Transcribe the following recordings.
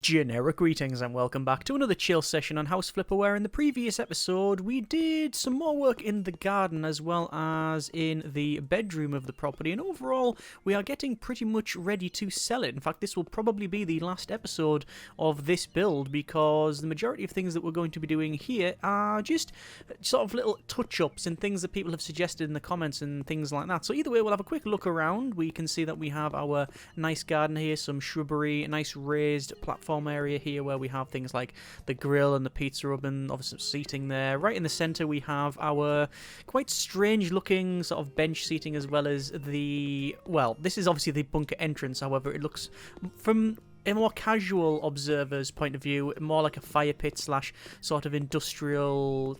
Generic greetings and welcome back to another chill session on House Flipper, where in the previous episode we did some more work in the garden as well as in the bedroom of the property, and overall we are getting pretty much ready to sell it. In fact, this will probably be the last episode of this build because the majority of things that we're going to be doing here are just sort of little touch-ups and things that people have suggested in the comments and things like that. So either way, we'll have a quick look around. We can see that we have our nice garden here, some shrubbery, a nice raised platform area here where we have things like the grill and the pizza oven, obviously seating there. Right in the centre we have our quite strange looking sort of bench seating, as well as the, well, this is obviously the bunker entrance, however it looks from a more casual observer's point of view more like a fire pit slash sort of industrial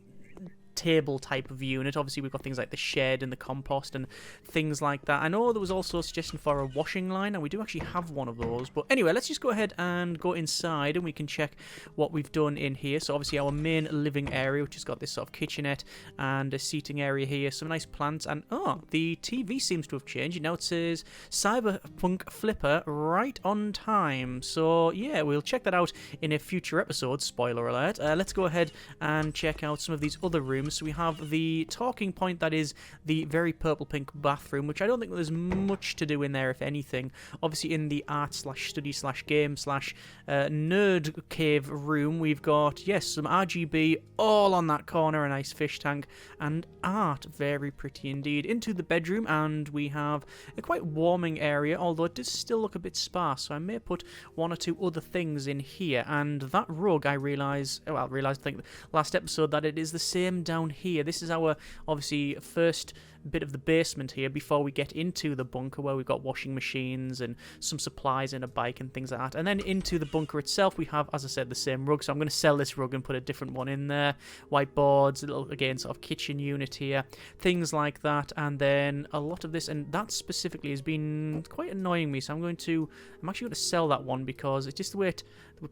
table type of unit. Obviously we've got things like the shed and the compost and things like that. I know there was also a suggestion for a washing line, and we do actually have one of those. But anyway, let's just go ahead and go inside and we can check what we've done in here. So obviously our main living area, which has got this sort of kitchenette and a seating area here, some nice plants, and the TV seems to have changed. Now it says Cyberpunk Flipper right on time. So yeah, we'll check that out in a future episode, spoiler alert. Let's go ahead and check out some of these other rooms. So we have the talking point, that is the very purple pink bathroom, which I don't think there's much to do in there, if anything. Obviously in the art slash study slash game slash nerd cave room, we've got, yes, some RGB all on that corner, a nice fish tank, and art, very pretty indeed. Into the bedroom, and we have a quite warming area, although it does still look a bit sparse, so I may put one or two other things in here. And that rug, I realised, I think last episode, that it is the same down here. This is our, obviously, first bit of the basement here before we get into the bunker, where we've got washing machines and some supplies and a bike and things like that. And then into the bunker itself we have, as I said, the same rug, so I'm going to sell this rug and put a different one in there. Whiteboards, a little, again, sort of kitchen unit here, things like that. And then a lot of this, and that specifically has been quite annoying me, so I'm actually going to sell that one because it's just the way it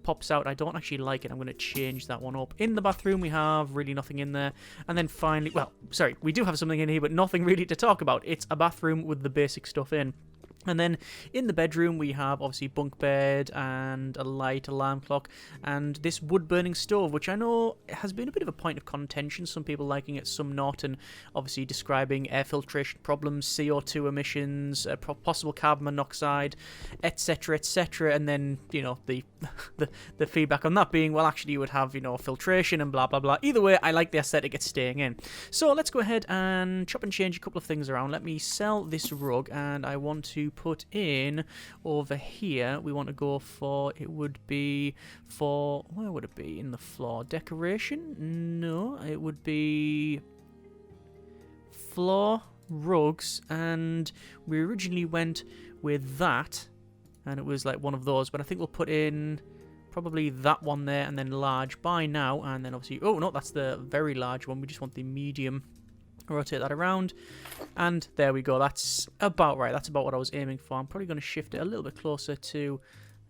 pops out. I don't actually like it. I'm going to change that one up. In the bathroom we have really nothing in there. And then finally, well, sorry, we do have something in here, but nothing really to talk about. It's a bathroom with the basic stuff in. And then in the bedroom we have obviously bunk bed and a light, alarm clock, and this wood-burning stove, which I know has been a bit of a point of contention, some people liking it, some not, and obviously describing air filtration problems, CO2 emissions, possible carbon monoxide, etc, etc, and then, you know, the feedback on that being, well, actually you would have, you know, filtration and blah blah blah. Either way, I like the aesthetic it's staying in. So let's go ahead and chop and change a couple of things around. Let me sell this rug, and I want to put in over here, we want to go for, it would be for, where would it be in the floor? Decoration? No, it would be floor, rugs, and we originally went with that, and it was like one of those, but I think we'll put in probably that one there, and then large by now, and then obviously, oh no, that's the very large one, we just want the medium. Rotate that around, and there we go. That's about right. That's about what I was aiming for. I'm probably going to shift it a little bit closer to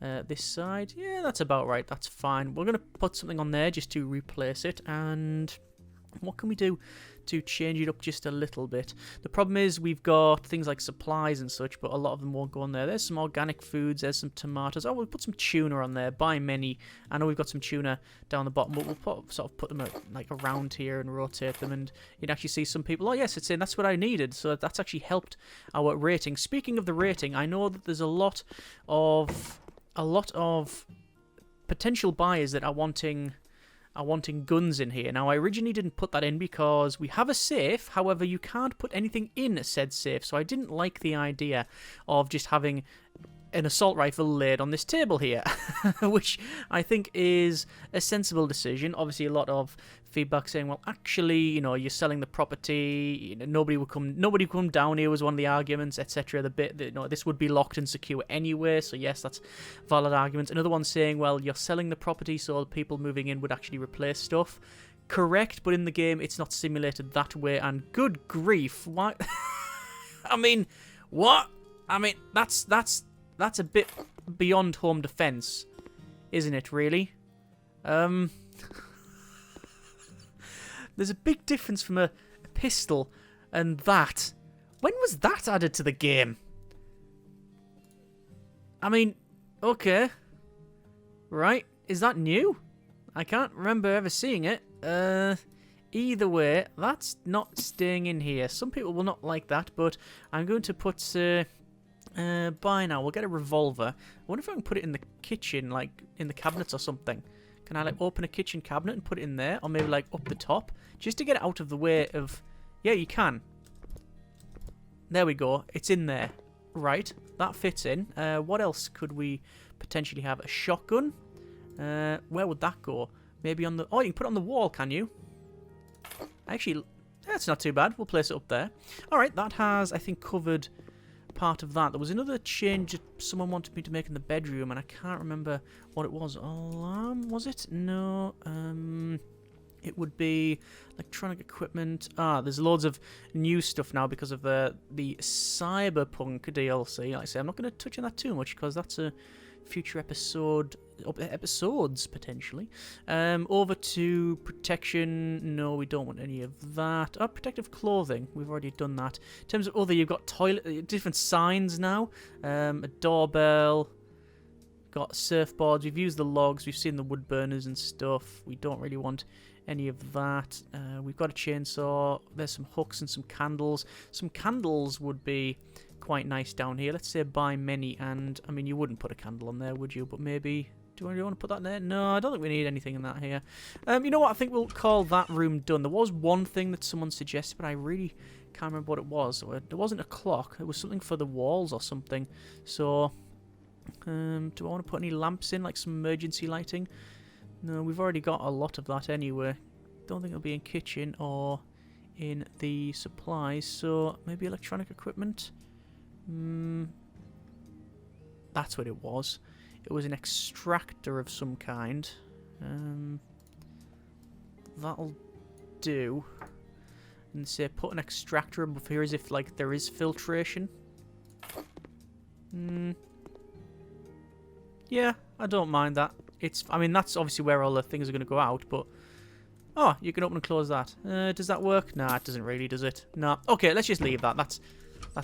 this side. Yeah, that's about right. That's fine. We're going to put something on there just to replace it, and what can we do to change it up just a little bit? The problem is we've got things like supplies and such, but a lot of them won't go on there. There's some organic foods, there's some tomatoes. Oh, we'll put some tuna on there, by many. I know we've got some tuna down the bottom, but we'll sort of put them like around here and rotate them, and you'd actually see some people, oh yes, it's in, that's what I needed. So that's actually helped our rating. Speaking of the rating, I know that there's a lot of potential buyers that are wanting guns in here. Now, I originally didn't put that in because we have a safe, however, you can't put anything in said safe, so I didn't like the idea of just having an assault rifle laid on this table here, which I think is a sensible decision. Obviously, a lot of feedback saying, well, actually, you know, you're selling the property, you know, nobody would come down here was one of the arguments, etc. The bit that, you know, this would be locked and secure anyway, so yes, that's valid arguments. Another one saying, well, you're selling the property, so people moving in would actually replace stuff. Correct, but in the game, it's not simulated that way, and good grief, why? I mean, what? I mean, that's a bit beyond home defense, isn't it, really? There's a big difference from a pistol and that. When was that added to the game? I mean, okay. Right? Is that new? I can't remember ever seeing it. Either way, that's not staying in here. Some people will not like that, but I'm going to put... buy now. We'll get a revolver. I wonder if I can put it in the kitchen, like in the cabinets or something. Can I like open a kitchen cabinet and put it in there? Or maybe like up the top? Just to get it out of the way of... Yeah, you can. There we go. It's in there. Right. That fits in. What else could we potentially have? A shotgun? Where would that go? Maybe on the... Oh, you can put it on the wall, can you? Actually, that's not too bad. We'll place it up there. Alright, that has, I think, covered part of that. There was another change that someone wanted me to make in the bedroom, and I can't remember what it was. Alarm, was it? No. It would be electronic equipment. There's loads of new stuff now because of the Cyberpunk DLC. Like I say, I'm not going to touch on that too much because that's a future episodes potentially. Over to protection. No, we don't want any of that. Protective clothing. We've already done that. In terms of other, you've got toilet, different signs now. A doorbell. Got surfboards. We've used the logs. We've seen the wood burners and stuff. We don't really want any of that. We've got a chainsaw. There's some hooks and some candles. Some candles would be quite nice down here. Let's say buy many, and I mean you wouldn't put a candle on there, would you? But maybe do you want to put that in there? No, I don't think we need anything in that here. You know what? I think we'll call that room done. There was one thing that someone suggested, but I really can't remember what it was. It wasn't a clock. It was something for the walls or something. So, do I want to put any lamps in, like some emergency lighting? No, we've already got a lot of that anyway. Don't think it'll be in kitchen or in the supplies. So maybe electronic equipment. That's what it was. It was an extractor of some kind. That'll do. And say put an extractor above here as if like there is filtration. Yeah, I don't mind that. I mean, that's obviously where all the things are going to go out, but... Oh, you can open and close that. Does that work? Nah, it doesn't really, does it? Nah. Okay, let's just leave that. That's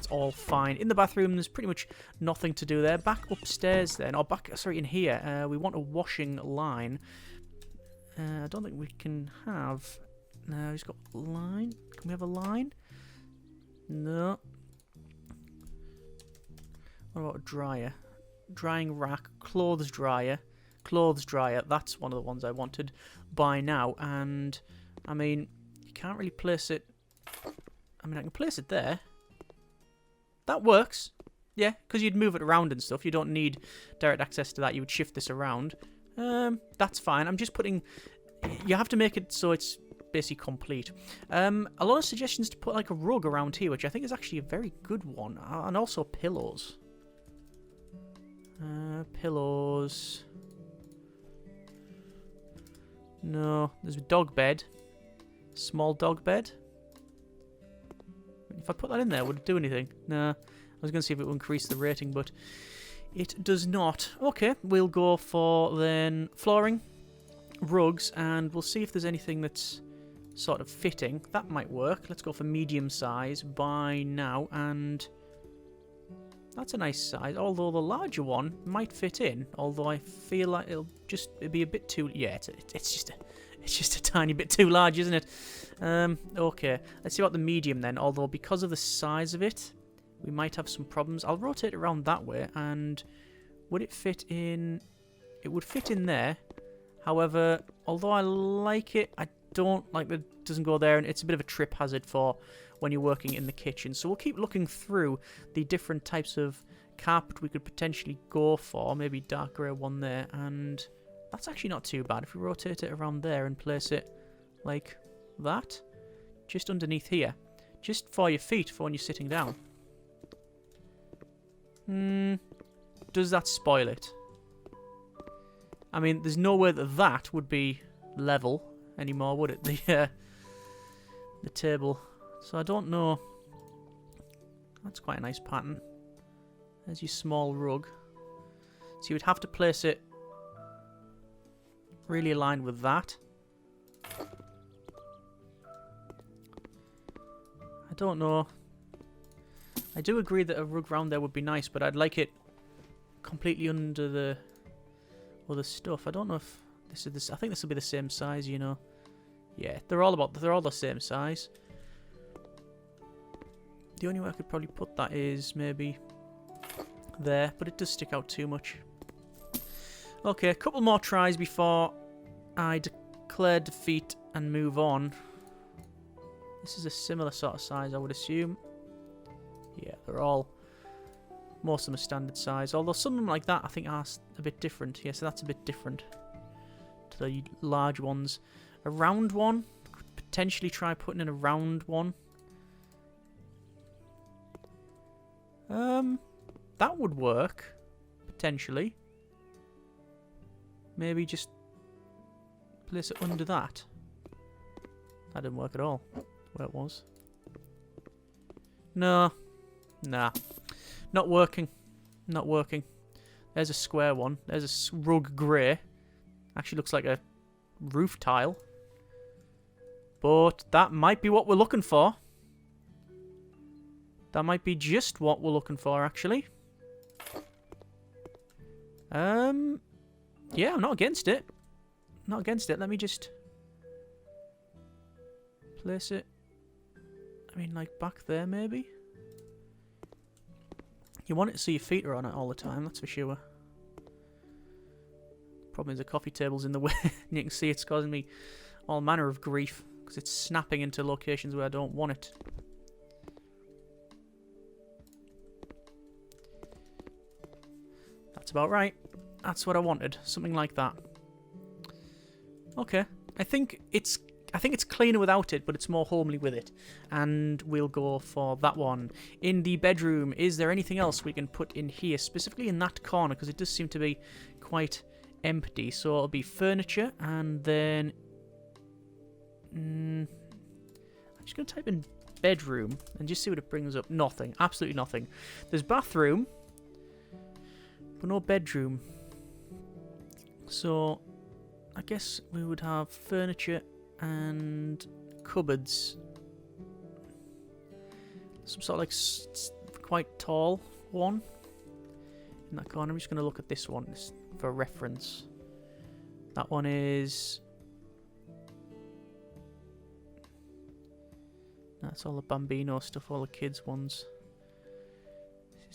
all fine. In the bathroom, there's pretty much nothing to do there. Back upstairs then, or back, sorry, in here, we want a washing line. I don't think we can have... No, he's got a line. Can we have a line? No. What about a dryer? Drying rack, clothes dryer. Clothes dryer, that's one of the ones I wanted by now. And, I mean, you can't really place it... I mean, I can place it there. That works. Yeah, because you'd move it around and stuff. You don't need direct access to that. You would shift this around. That's fine. I'm just putting... You have to make it so it's basically complete. A lot of suggestions to put like a rug around here, which I think is actually a very good one. And also pillows. Pillows. No, there's a dog bed. Small dog bed. If I put that in there, would it do anything? Nah. I was going to see if it would increase the rating, but it does not. Okay, we'll go for then flooring, rugs, and we'll see if there's anything that's sort of fitting. That might work. Let's go for medium size by now, and that's a nice size, although the larger one might fit in, although I feel like it'd be a bit too... Yeah, it's just a tiny bit too large, isn't it? Okay, let's see about the medium then, although because of the size of it, we might have some problems. I'll rotate it around that way, and would it fit in... It would fit in there. However, although I like it, I don't like that it doesn't go there, and it's a bit of a trip hazard for when you're working in the kitchen. So we'll keep looking through the different types of carpet we could potentially go for. Maybe dark grey one there, and that's actually not too bad. If we rotate it around there and place it like that, just underneath here, just for your feet for when you're sitting down. Does that spoil it? I mean, there's no way that that would be level anymore, would it? The table. So I don't know. That's quite a nice pattern. There's your small rug. So you would have to place it really aligned with that. I don't know. I do agree that a rug round there would be nice, but I'd like it completely under other stuff. I don't know if this is this. I think this will be the same size, you know. Yeah, they're all the same size. The only way I could probably put that is maybe there, but it does stick out too much. Okay, a couple more tries before I declare defeat and move on. This is a similar sort of size, I would assume. Yeah, they're all... Most of them are standard size, although some of them like that I think are a bit different. Yeah, so that's a bit different to the large ones. A round one, could potentially try putting in a round one. That would work, potentially. Maybe just place it under that. That didn't work at all, where it was. No. Nah. Not working. Not working. There's a square one. There's a rug grey. Actually looks like a roof tile. But that might be what we're looking for. That might be just what we're looking for, actually. Yeah, I'm not against it. Not against it. Let me just place it. I mean, like back there, maybe. You want it so your feet are on it all the time, that's for sure. Problem is the coffee table's in the way. And you can see it's causing me all manner of grief because it's snapping into locations where I don't want it. That's about right. That's what I wanted. Something like that. Okay. I think it's cleaner without it, but it's more homely with it. And we'll go for that one. In the bedroom, is there anything else we can put in here? Specifically in that corner, because it does seem to be quite empty. So it'll be furniture, and then... I'm just going to type in bedroom, and just see what it brings up. Nothing. Absolutely nothing. There's bathroom, but no bedroom. So, I guess we would have furniture and cupboards. Some sort of like quite tall one in that corner. I'm just going to look at this one for reference. That one is... That's all the Bambino stuff, all the kids' ones.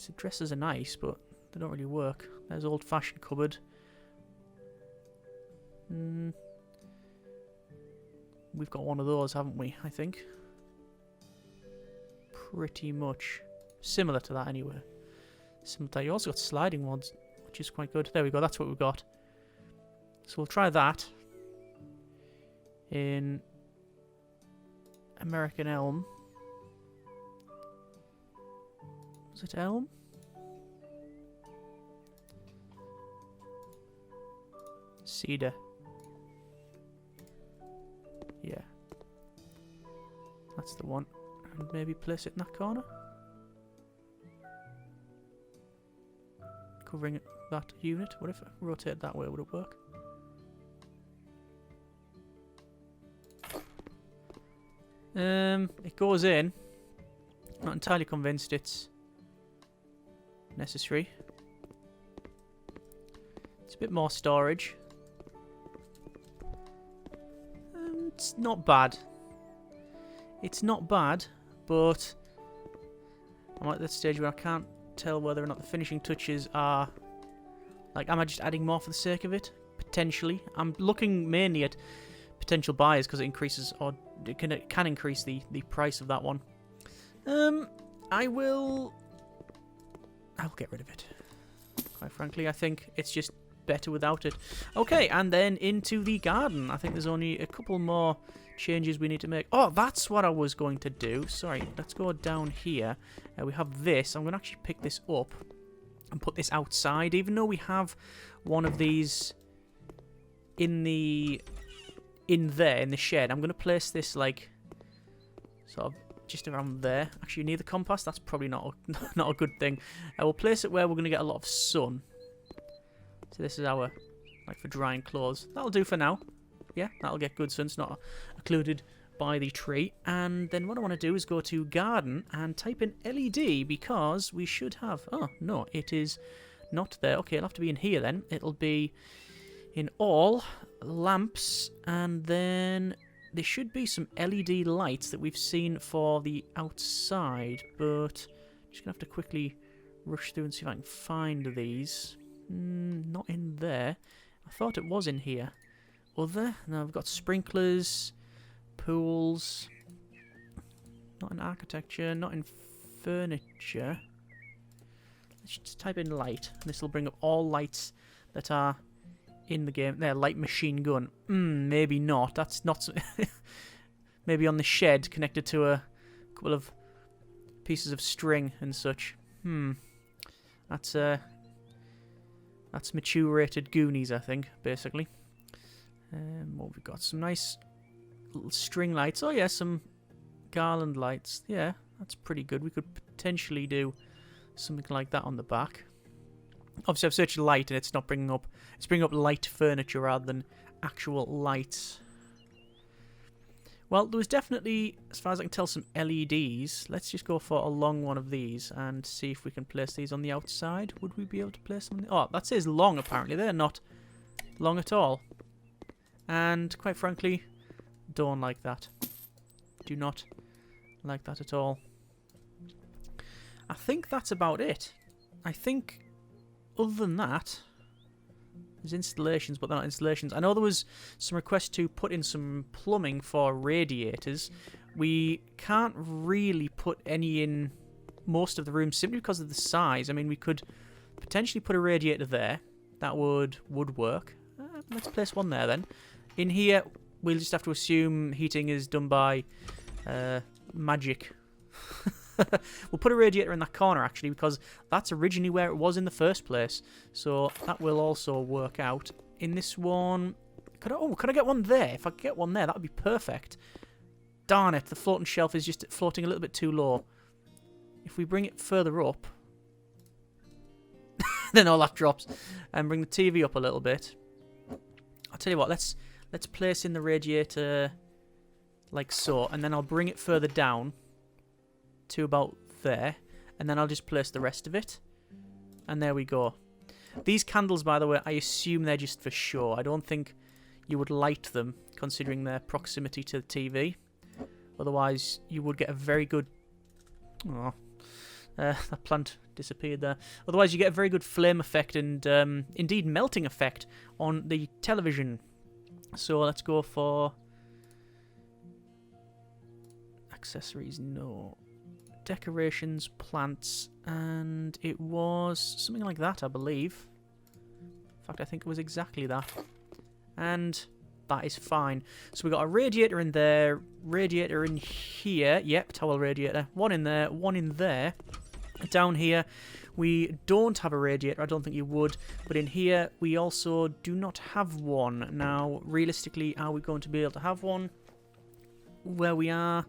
The dresses are nice, but they don't really work. There's old-fashioned cupboard. We've got one of those, haven't we, I think? Pretty much. Similar to that, anyway. Similar to that. You also got sliding ones, which is quite good. There we go, that's what we've got. So we'll try that. In American Elm. Was it Elm? Cedar. Yeah. That's the one. And maybe place it in that corner. Covering that unit. What if I rotate that way? Would it work? It goes in. Not entirely convinced it's necessary. It's a bit more storage. It's not bad. It's not bad, but I'm at that stage where I can't tell whether or not the finishing touches are... Like, am I just adding more for the sake of it? Potentially. I'm looking mainly at potential buyers because it increases, or it can increase the price of that one. I'll get rid of it. Quite frankly, I think it's just better without it. Okay, and then into the garden. I think there's only a couple more changes we need to make. Oh, that's what I was going to do. Sorry, let's go down here. We have this. I'm going to actually pick this up and put this outside, even though we have one of these in there, in the shed. I'm going to place this, like, sort of just around there. Actually, near the compost, that's probably not a good thing. We'll place it where we're going to get a lot of sun. So this is our, like, for drying clothes. That'll do for now. Yeah, that'll get good sun. It's not occluded by the tree. And then what I want to do is go to garden and type in LED, because we should have... Oh, no, it is not there. Okay, it'll have to be in here then. It'll be in all, lamps, and then there should be some LED lights that we've seen for the outside, but I'm just going to have to quickly rush through and see if I can find these. Not in there. I thought it was in here. Other? No, I've got sprinklers, pools, not in architecture, not in furniture. Let's just type in light, and this will bring up all lights that are in the game. There, light machine gun. Maybe not. That's not... maybe on the shed connected to a couple of pieces of string and such. That's mature rated Goonies, I think, basically. What we've got? Some nice little string lights. Oh yeah, some garland lights. Yeah, that's pretty good. We could potentially do something like that on the back. Obviously, I've searched light and it's not bringing up... It's bringing up light furniture rather than actual lights. Well, there was definitely, as far as I can tell, some LEDs. Let's just go for a long one of these and see if we can place these on the outside. Would we be able to place them? Oh, that says long, apparently. They're not long at all. And, quite frankly, don't like that. Do not like that at all. I think that's about it. I think, other than that, there's installations, but they're not installations. I know there was some requests to put in some plumbing for radiators. We can't really put any in most of the rooms simply because of the size. I mean, we could potentially put a radiator there. That would work. Let's place one there then. In here, we'll just have to assume heating is done by magic. We'll put a radiator in that corner, actually, because that's originally where it was in the first place. So that will also work out. In this one... Could I get one there? If I could get one there, that would be perfect. Darn it, the floating shelf is just floating a little bit too low. If we bring it further up... then all that drops. And bring the TV up a little bit. I'll tell you what, let's place in the radiator like so. And then I'll bring it further down to about there, and then I'll just place the rest of it, and there we go. These candles, by the way, I assume they're just for show. I don't think you would light them considering their proximity to the TV, otherwise you would get a very good... oh, that plant disappeared there. Otherwise you get a very good flame effect and indeed melting effect on the television. So let's go for accessories. No. Decorations, plants, and it was something like that, I believe. In fact, I think it was exactly that. And that is fine. So we got a radiator in there, radiator in here. Yep, towel radiator. One in there, one in there. Down here, we don't have a radiator. I don't think you would. But in here, we also do not have one. Now, realistically, are we going to be able to have one where we are?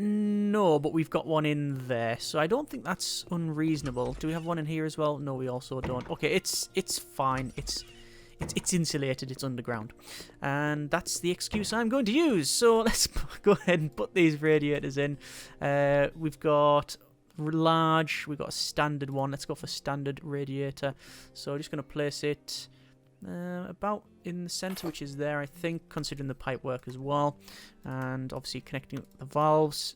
No, but we've got one in there, so I don't think that's unreasonable. Do we have one in here as well? No, we also don't. Okay, it's fine. It's insulated. It's underground, and that's the excuse I'm going to use. So let's go ahead and put these radiators in. We've got large. We've got a standard one. Let's go for standard radiator. So I'm just going to place it about in the center, which is there, I think, considering the pipe work as well, and obviously connecting the valves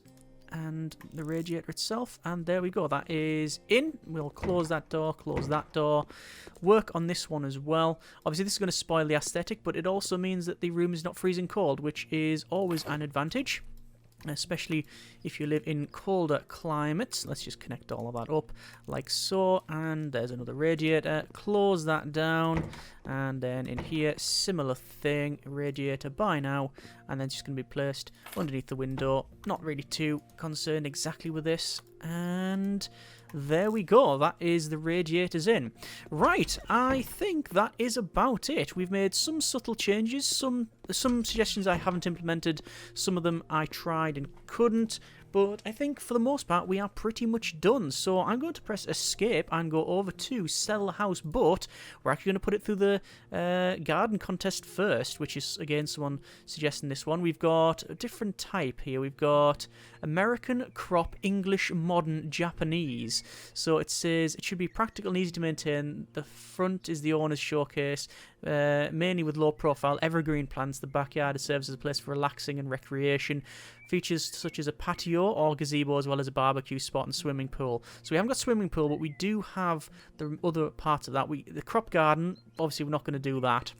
and the radiator itself. And there we go, that is in. We'll close that door, work on this one as well. Obviously this is going to spoil the aesthetic, but it also means that the room is not freezing cold, which is always an advantage, especially if you live in colder climates. Let's just connect all of that up like so, and there's another radiator. Close that down, and then in here, similar thing, radiator by now, and then it's just going to be placed underneath the window. Not really too concerned exactly with this, and there we go. That is the radiators in. Right, I think that is about it. We've made some subtle changes, some suggestions I haven't implemented, some of them I tried and couldn't. But I think for the most part we are pretty much done. So I'm going to press escape and go over to sell the house, but we're actually going to put it through the garden contest first, which is, again, someone suggesting this one. We've got a different type here. We've got American, crop, English, modern, Japanese. So it says it should be practical and easy to maintain. The front is the owner's showcase, mainly with low profile, evergreen plants. The backyard serves as a place for relaxing and recreation. Features such as a patio or gazebo, as well as a barbecue spot and swimming pool. So we haven't got swimming pool, but we do have the other parts of that. The crop garden, obviously we're not going to do that.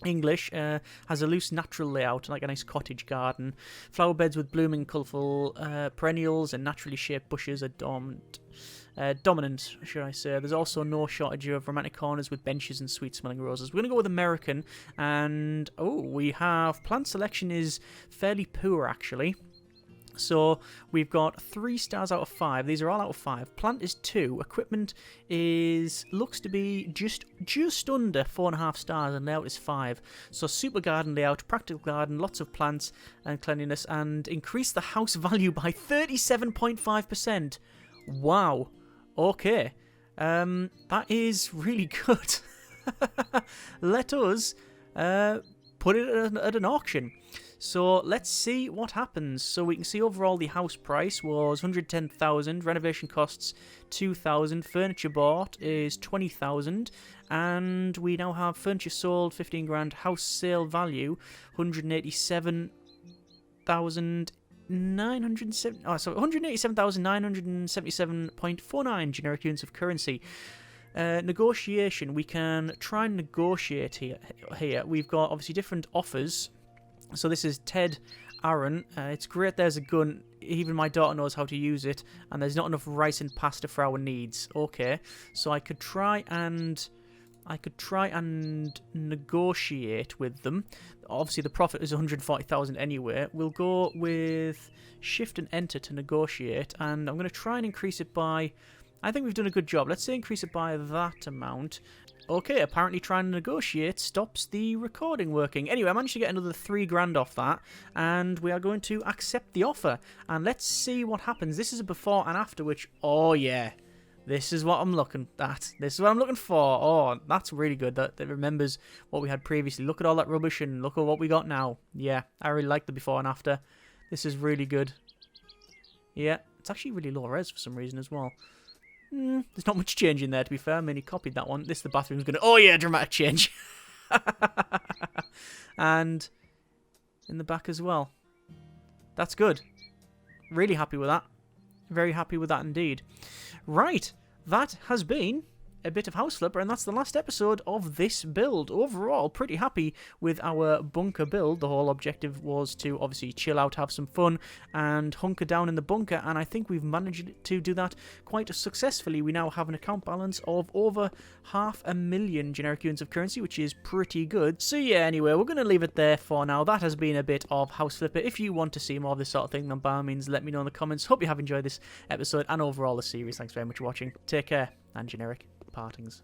English has a loose natural layout, like a nice cottage garden. Flower beds with blooming colourful perennials and naturally shaped bushes are dominant, should I say. There's also no shortage of romantic corners with benches and sweet-smelling roses. We're going to go with American, and we have plant selection is fairly poor, actually. So we've got 3 stars out of 5. These are all out of 5. Plant is 2. Equipment looks to be just under 4.5 stars, and layout is 5. So super garden layout, practical garden, lots of plants and cleanliness, and increase the house value by 37.5%. Wow. Okay. That is really good. Let us put it at an auction. So let's see what happens. So we can see overall the house price was 110,000, renovation costs 2,000, furniture bought is 20,000, and we now have furniture sold 15 grand, house sale value 187,977.49 generic units of currency. Negotiation, we can try and negotiate here. We've got obviously different offers. So this is Ted Aaron. It's great there's a gun. Even my daughter knows how to use it. And there's not enough rice and pasta for our needs. Okay. So I could try and negotiate with them. Obviously the profit is 140,000 anyway. We'll go with shift and enter to negotiate. And I'm going to try and increase it by... I think we've done a good job. Let's say increase it by that amount. Okay, apparently trying to negotiate stops the recording working. Anyway, I managed to get another 3 grand off that, and we are going to accept the offer. And let's see what happens. This is a before and after, which, oh yeah, this is what I'm looking at. This is what I'm looking for. Oh, that's really good. That remembers what we had previously. Look at all that rubbish and look at what we got now. Yeah, I really like the before and after. This is really good. Yeah, it's actually really low res for some reason as well. There's not much change in there, to be fair. I mean, he copied that one. This, the bathroom's going to... Oh, yeah, dramatic change. And in the back as well. That's good. Really happy with that. Very happy with that indeed. Right. That has been a bit of House Flipper, and that's the last episode of this build. Overall, pretty happy with our bunker build. The whole objective was to obviously chill out, have some fun, and hunker down in the bunker, and I think we've managed to do that quite successfully. We now have an account balance of over 500,000 generic units of currency, which is pretty good. So yeah, anyway, we're going to leave it there for now. That has been a bit of House Flipper. If you want to see more of this sort of thing, then by all means, let me know in the comments. Hope you have enjoyed this episode and overall the series. Thanks very much for watching. Take care, and generic partings.